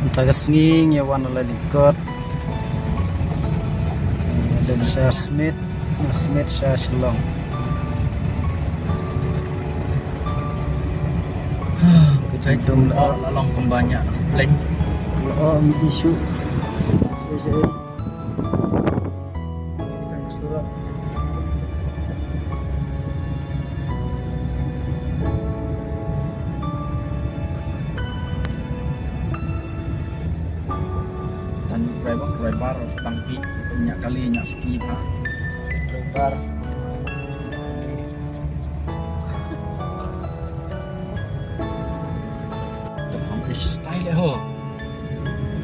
Tagasnging ya wan ala likod. Jadi Syah Smith Syah Shillong. Kejadian lalong kembanya plan. Kalau isu saya kita kesurat. Dan driver sedang banyak kali nyak ski ha. Lebar. Terhampa style ho.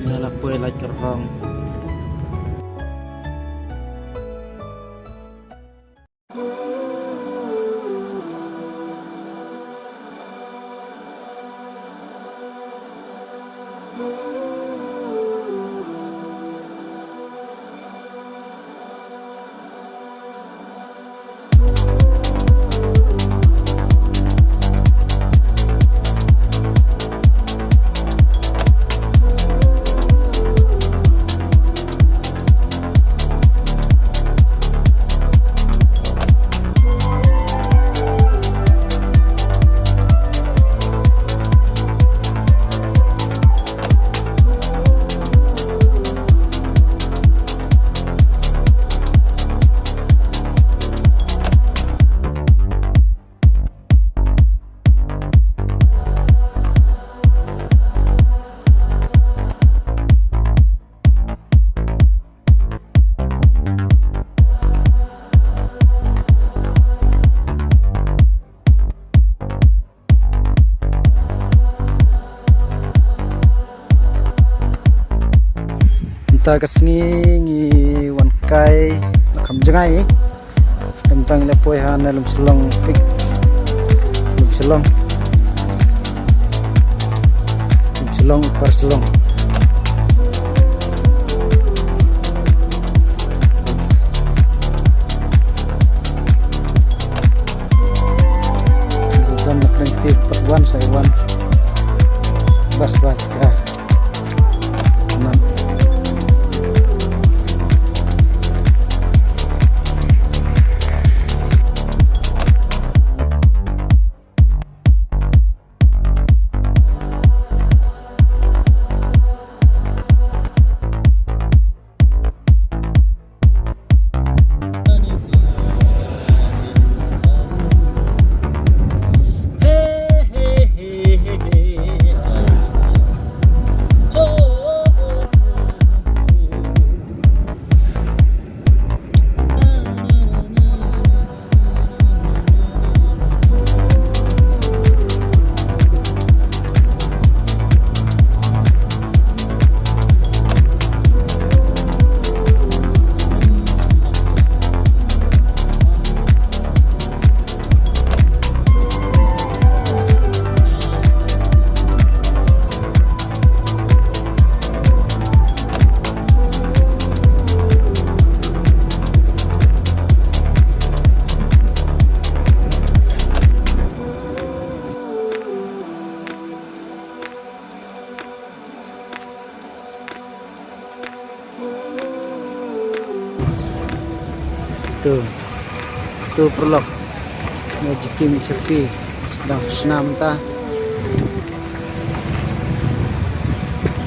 Nala po ay like kerong. Tagasnging wan kai nakam jangai tentang lepoi han lum selong pik lum selong par selong dan nak pik wan sai wan bas ka tu perlok majikim sepi sedang senam ta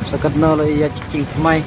sakat nol ya ciking mai